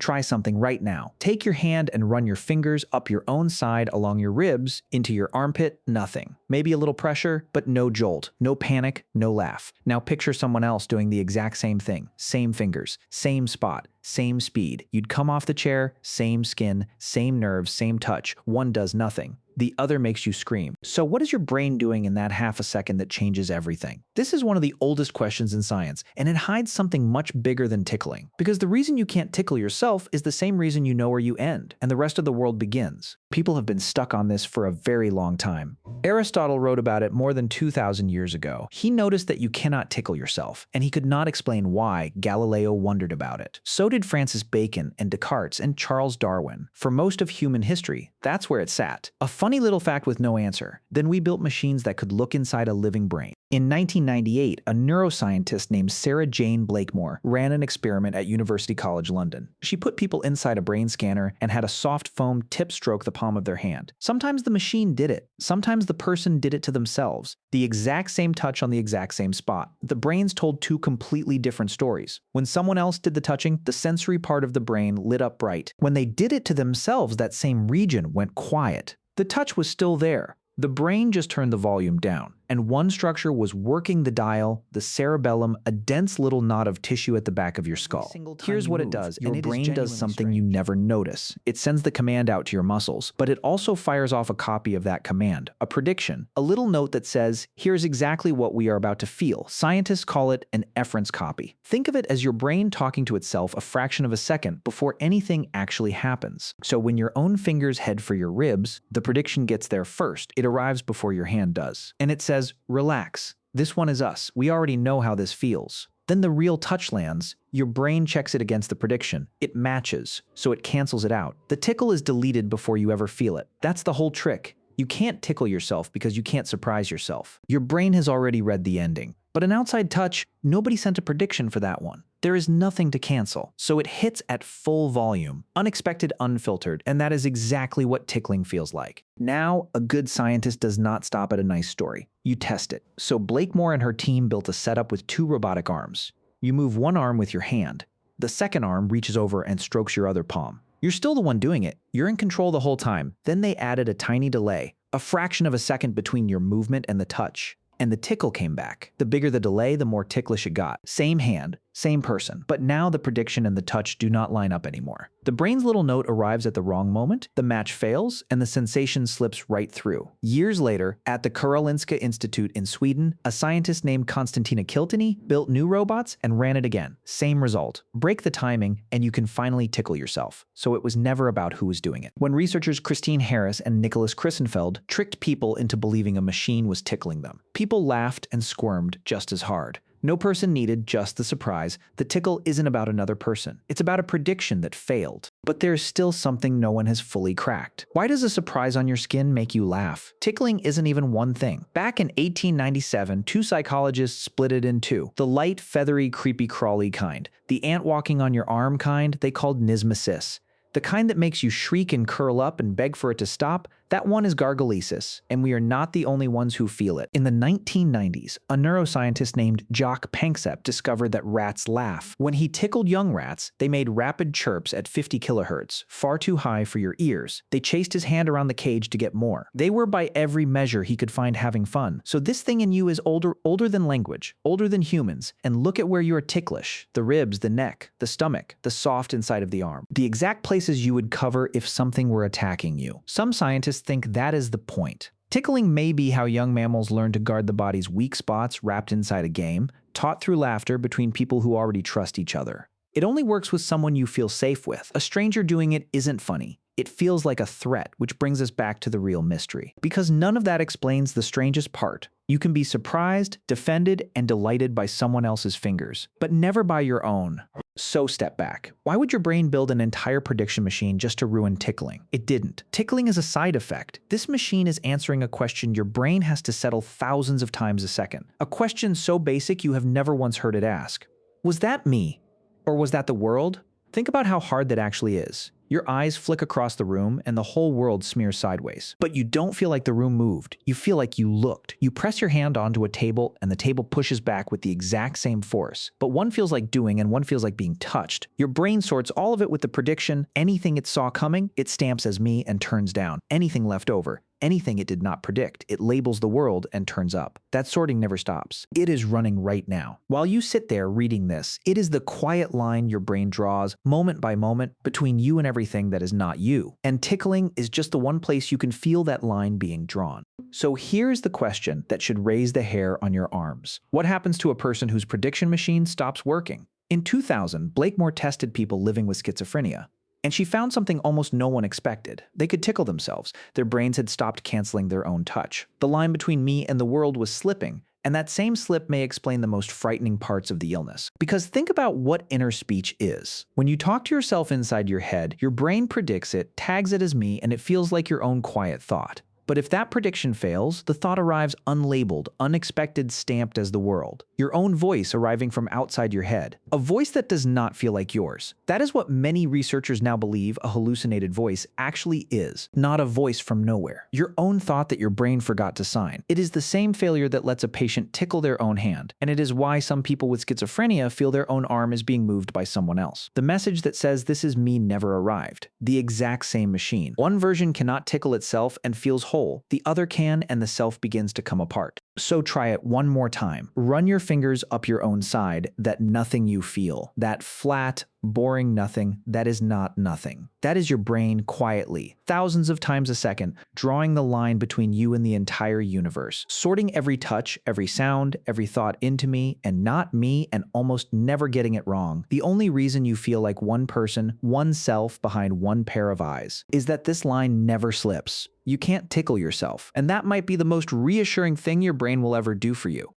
Try something right now. Take your hand and run your fingers up your own side along your ribs into your armpit, nothing. Maybe a little pressure, but no jolt, no panic, no laugh. Now picture someone else doing the exact same thing. Same fingers, same spot, same speed. You'd come off the chair, same skin, same nerves, same touch. One does nothing. The other makes you scream. So what is your brain doing in that half a second that changes everything? This is one of the oldest questions in science, and it hides something much bigger than tickling. Because the reason you can't tickle yourself is the same reason you know where you end, and the rest of the world begins. People have been stuck on this for a very long time. Aristotle wrote about it more than 2,000 years ago. He noticed that you cannot tickle yourself, and he could not explain why. Galileo wondered about it. So did Francis Bacon and Descartes and Charles Darwin. For most of human history, that's where it sat. A funny little fact with no answer. Then we built machines that could look inside a living brain. In 1998, a neuroscientist named Sarah Jane Blakemore ran an experiment at University College London. She put people inside a brain scanner and had a soft foam tip stroke the palm of their hand. Sometimes the machine did it. Sometimes the person did it to themselves. The exact same touch on the exact same spot. The brains told two completely different stories. When someone else did the touching, the sensory part of the brain lit up bright. When they did it to themselves, that same region went quiet. The touch was still there. The brain just turned the volume down, and one structure was working the dial, the cerebellum, a dense little knot of tissue at the back of your skull. Here's what it does, and your brain does something you never notice. It sends the command out to your muscles, but it also fires off a copy of that command, a prediction, a little note that says, here's exactly what we are about to feel. Scientists call it an efference copy. Think of it as your brain talking to itself a fraction of a second before anything actually happens. So when your own fingers head for your ribs, the prediction gets there first. It arrives before your hand does. And it says, relax. This one is us. We already know how this feels. Then the real touch lands. Your brain checks it against the prediction. It matches, so it cancels it out. The tickle is deleted before you ever feel it. That's the whole trick. You can't tickle yourself because you can't surprise yourself. Your brain has already read the ending. But an outside touch, nobody sent a prediction for that one. There is nothing to cancel, so it hits at full volume, unexpected, unfiltered, and that is exactly what tickling feels like. Now, a good scientist does not stop at a nice story. You test it. So Blakemore and her team built a setup with two robotic arms. You move one arm with your hand. The second arm reaches over and strokes your other palm. You're still the one doing it. You're in control the whole time. Then they added a tiny delay, a fraction of a second between your movement and the touch. And the tickle came back. The bigger the delay, the more ticklish it got. Same hand, same person. But now the prediction and the touch do not line up anymore. The brain's little note arrives at the wrong moment, the match fails, and the sensation slips right through. Years later, at the Karolinska Institute in Sweden, a scientist named Konstantina Kilteny built new robots and ran it again. Same result. Break the timing, and you can finally tickle yourself. So it was never about who was doing it. When researchers Christine Harris and Nicholas Christenfeld tricked people into believing a machine was tickling them, people laughed and squirmed just as hard. No person needed, just the surprise. The tickle isn't about another person. It's about a prediction that failed. But there's still something no one has fully cracked. Why does a surprise on your skin make you laugh? Tickling isn't even one thing. Back in 1897, two psychologists split it in two. The light, feathery, creepy, crawly kind. The ant walking on your arm kind they called nismesis. The kind that makes you shriek and curl up and beg for it to stop, that one is gargalesis, and we are not the only ones who feel it. In the 1990s, a neuroscientist named Jock Panksepp discovered that rats laugh. When he tickled young rats, they made rapid chirps at 50 kilohertz, far too high for your ears. They chased his hand around the cage to get more. They were by every measure he could find having fun. So this thing in you is older than language, older than humans, and look at where you are ticklish. The ribs, the neck, the stomach, the soft inside of the arm. The exact places you would cover if something were attacking you. Some scientists think that is the point. Tickling may be how young mammals learn to guard the body's weak spots wrapped inside a game, taught through laughter between people who already trust each other. It only works with someone you feel safe with. A stranger doing it isn't funny. It feels like a threat, which brings us back to the real mystery. Because none of that explains the strangest part. You can be surprised, defended, and delighted by someone else's fingers, but never by your own. So step back. Why would your brain build an entire prediction machine just to ruin tickling? It didn't. Tickling is a side effect. This machine is answering a question your brain has to settle thousands of times a second. A question so basic you have never once heard it ask. Was that me? Or was that the world? Think about how hard that actually is. Your eyes flick across the room and the whole world smears sideways. But you don't feel like the room moved. You feel like you looked. You press your hand onto a table and the table pushes back with the exact same force. But one feels like doing and one feels like being touched. Your brain sorts all of it with the prediction: anything it saw coming, it stamps as me and turns down. Anything left over, anything it did not predict, it labels the world and turns up. That sorting never stops. It is running right now. While you sit there reading this, it is the quiet line your brain draws, moment by moment, between you and everything that is not you. And tickling is just the one place you can feel that line being drawn. So here's the question that should raise the hair on your arms. What happens to a person whose prediction machine stops working? In 2000, Blakemore tested people living with schizophrenia. And she found something almost no one expected. They could tickle themselves. Their brains had stopped canceling their own touch. The line between me and the world was slipping, and that same slip may explain the most frightening parts of the illness. Because think about what inner speech is. When you talk to yourself inside your head, your brain predicts it, tags it as me, and it feels like your own quiet thought. But if that prediction fails, the thought arrives unlabeled, unexpected, stamped as the world. Your own voice arriving from outside your head. A voice that does not feel like yours. That is what many researchers now believe a hallucinated voice actually is. Not a voice from nowhere. Your own thought that your brain forgot to sign. It is the same failure that lets a patient tickle their own hand. And it is why some people with schizophrenia feel their own arm is being moved by someone else. The message that says this is me never arrived. The exact same machine. One version cannot tickle itself and feels whole. The other can, and the self begins to come apart. So try it one more time. Run your fingers up your own side, that nothing you feel. That flat, boring nothing, that is not nothing. That is your brain quietly, thousands of times a second, drawing the line between you and the entire universe, sorting every touch, every sound, every thought into me and not me, and almost never getting it wrong. The only reason you feel like one person, one self behind one pair of eyes, is that this line never slips. You can't tickle yourself, and that might be the most reassuring thing your brain will ever do for you.